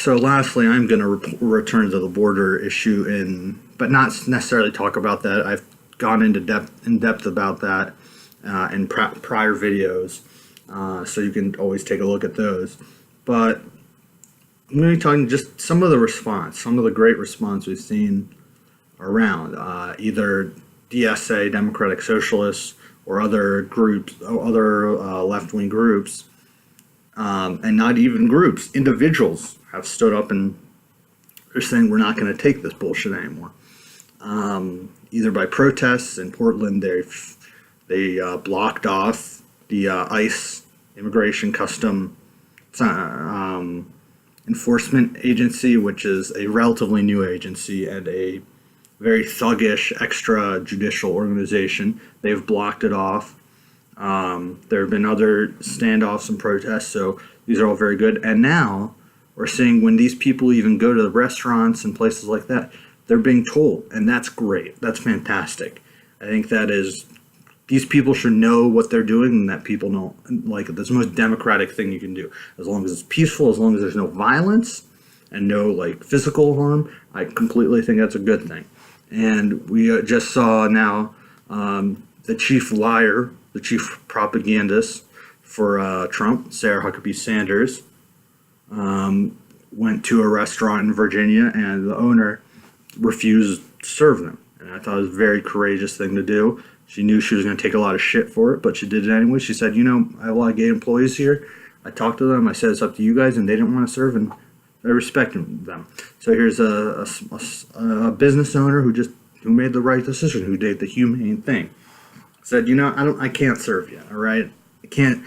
So lastly, I'm going to return to the border issue, but not necessarily talk about that. I've gone into depth about that in prior videos, so you can always take a look at those. But I'm going to be talking just some of the great response we've seen around, either DSA, Democratic Socialists, or other groups, other left-wing groups, and not even groups, individuals have stood up and they're saying we're not going to take this bullshit anymore. Either by protests in Portland, they blocked off the ICE, Immigration Custom Enforcement Agency, which is a relatively new agency and a very thuggish extrajudicial organization. They've blocked it off. There have been other standoffs and protests, so these are all very good. And now we're seeing when these people even go to the restaurants and places like that, they're being told, and that's great. That's fantastic. I think these people should know what they're doing, and that people know, like, that's the most democratic thing you can do. As long as it's peaceful, as long as there's no violence and no, like, physical harm, I completely think that's a good thing. And we just saw now the chief liar, the chief propagandist for Trump, Sarah Huckabee Sanders, went to a restaurant in Virginia, and the owner refused to serve them. And I thought it was a very courageous thing to do. She knew she was going to take a lot of shit for it, but she did it anyway. She said, I have a lot of gay employees here. I talked to them. I said, it's up to you guys, and they didn't want to serve, and I respect them. So here's a business owner who made the right decision, who did the humane thing. Said, I can't serve you, all right? I can't.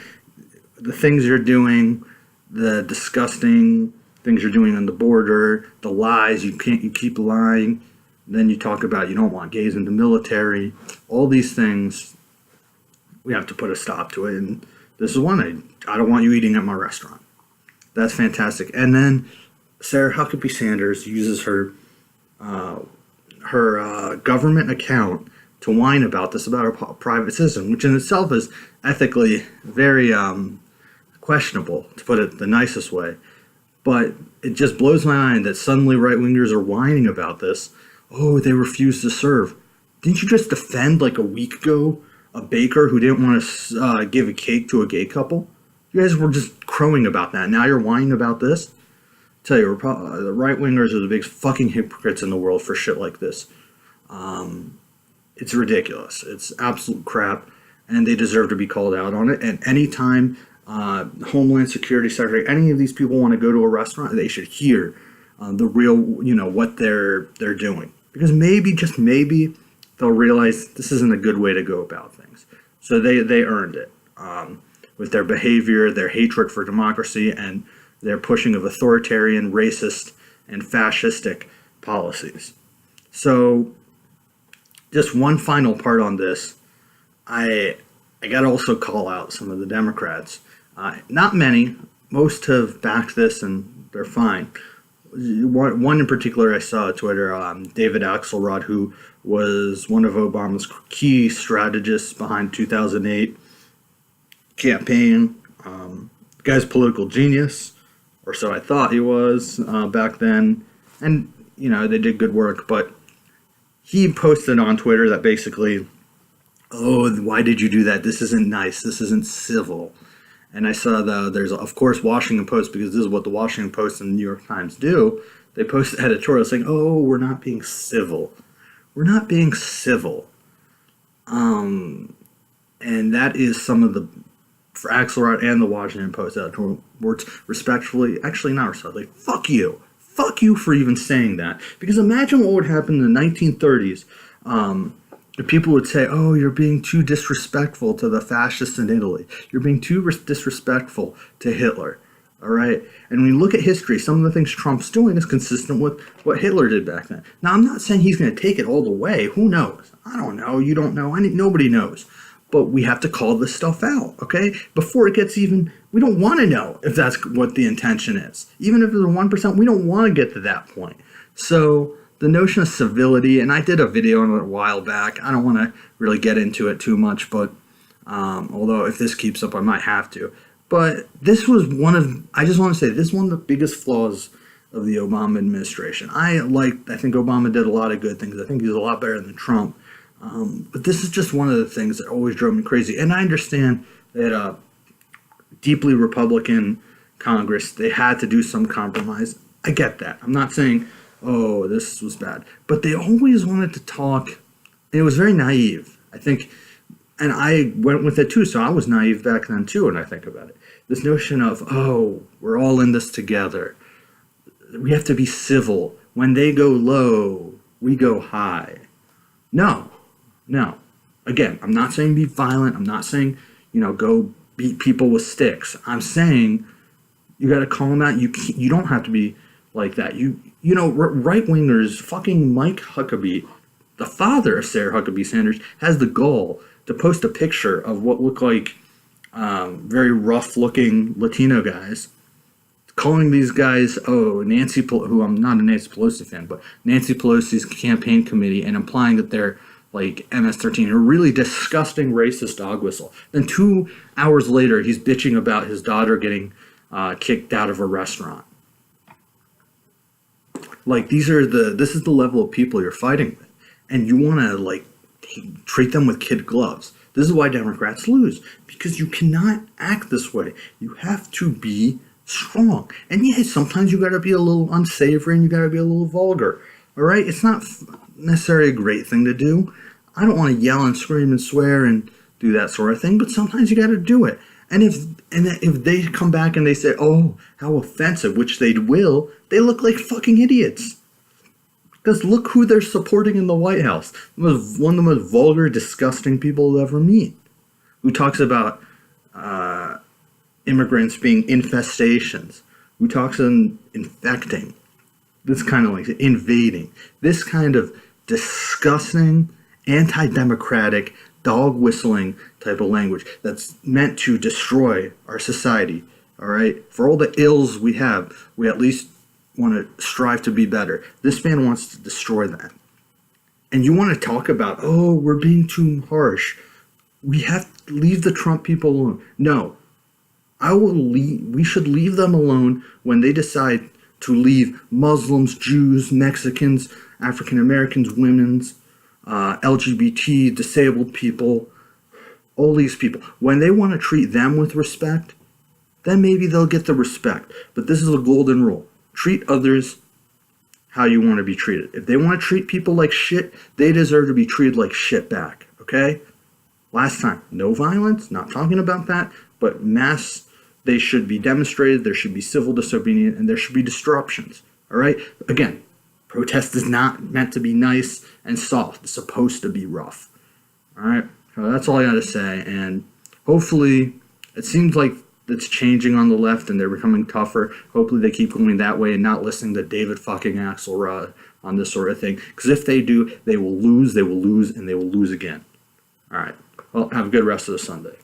The things you're doing, the disgusting things you're doing on the border, the lies, you keep lying. Then you talk about you don't want gays in the military. All these things, we have to put a stop to it. And this is one. I don't want you eating at my restaurant. That's fantastic. And then Sarah Huckabee Sanders uses her government account to whine about this, about a private citizen, which in itself is ethically very questionable, to put it the nicest way. But it just blows my mind that suddenly right-wingers are whining about this. Oh, they refuse to serve. Didn't you just defend, like a week ago, a baker who didn't want to give a cake to a gay couple? You guys were just crowing about that. Now you're whining about this? I tell you, the right-wingers are the biggest fucking hypocrites in the world for shit like this. It's ridiculous. It's absolute crap, and they deserve to be called out on it. And anytime Homeland Security Secretary, any of these people want to go to a restaurant, they should hear the real, what they're doing. Because maybe, just maybe, they'll realize this isn't a good way to go about things. So they earned it with their behavior, their hatred for democracy, and their pushing of authoritarian, racist, and fascistic policies. So just one final part on this. I got to also call out some of the Democrats. Not many. Most have backed this, and they're fine. One in particular I saw on Twitter, David Axelrod, who was one of Obama's key strategists behind 2008 campaign. The guy's a political genius, or so I thought he was back then. And, they did good work, but he posted on Twitter that basically, oh, why did you do that? This isn't nice. This isn't civil. And I saw there's, of course, Washington Post, because this is what the Washington Post and the New York Times do. They post editorials saying, oh, we're not being civil. We're not being civil. And that is some of for Axelrod and the Washington Post editorial words respectfully, actually not respectfully, fuck you. Fuck you for even saying that. Because imagine what would happen in the 1930s. People would say, oh, you're being too disrespectful to the fascists in Italy. You're being too disrespectful to Hitler. All right? And when you look at history, some of the things Trump's doing is consistent with what Hitler did back then. Now, I'm not saying he's going to take it all the way. Who knows? I don't know. You don't know. Nobody knows. But we have to call this stuff out, okay? Before it gets even, we don't want to know if that's what the intention is. Even if it's a 1%, we don't want to get to that point. So the notion of civility, and I did a video on it a while back. I don't want to really get into it too much, but although if this keeps up, I might have to. But this was I just want to say, this is one of the biggest flaws of the Obama administration. I think Obama did a lot of good things. I think he's a lot better than Trump. But this is just one of the things that always drove me crazy. And I understand that deeply Republican Congress, they had to do some compromise. I get that. I'm not saying, oh, this was bad. But they always wanted to talk, and it was very naive. I think, and I went with it too, so I was naive back then too when I think about it. This notion of, oh, we're all in this together. We have to be civil. When they go low, we go high. No. Again, I'm not saying be violent. I'm not saying, go beat people with sticks. I'm saying you got to call them out. You don't have to be like that. Right wingers, fucking Mike Huckabee, the father of Sarah Huckabee Sanders, has the gall to post a picture of what look like very rough looking Latino guys, calling these guys, who I'm not a Nancy Pelosi fan, but Nancy Pelosi's campaign committee, and implying that they're like MS-13, a really disgusting racist dog whistle. Then 2 hours later, he's bitching about his daughter getting kicked out of a restaurant. Like, this is the level of people you're fighting with. And you want to, treat them with kid gloves. This is why Democrats lose. Because you cannot act this way. You have to be strong. And yeah, sometimes you got to be a little unsavory and you got to be a little vulgar. All right? It's not necessarily a great thing to do. I don't want to yell and scream and swear and do that sort of thing, but sometimes you got to do it. And if they come back and they say, oh, how offensive, which they will, they look like fucking idiots. Because look who they're supporting in the White House. One of the most vulgar, disgusting people you'll ever meet. Who talks about immigrants being infestations. Who talks on infecting. This kind of invading. This kind of disgusting, anti-democratic, dog whistling type of language that's meant to destroy our society. All right? For all the ills we have, we at least want to strive to be better. This man wants to destroy that. And you want to talk about, oh, we're being too harsh. We have to leave the Trump people alone. No. We should leave them alone when they decide to leave Muslims, Jews, Mexicans, African Americans, women's, LGBT, disabled people, all these people. When they want to treat them with respect, then maybe they'll get the respect. But this is a golden rule. Treat others how you want to be treated. If they want to treat people like shit, they deserve to be treated like shit back. Okay? Last time, no violence, not talking about that, but they should be demonstrated, there should be civil disobedience, and there should be disruptions. All right? Again, protest is not meant to be nice and soft. It's supposed to be rough. All right? So that's all I got to say. And hopefully, it seems like it's changing on the left and they're becoming tougher. Hopefully they keep going that way and not listening to David fucking Axelrod on this sort of thing. Because if they do, they will lose, and they will lose again. All right. Well, have a good rest of the Sunday.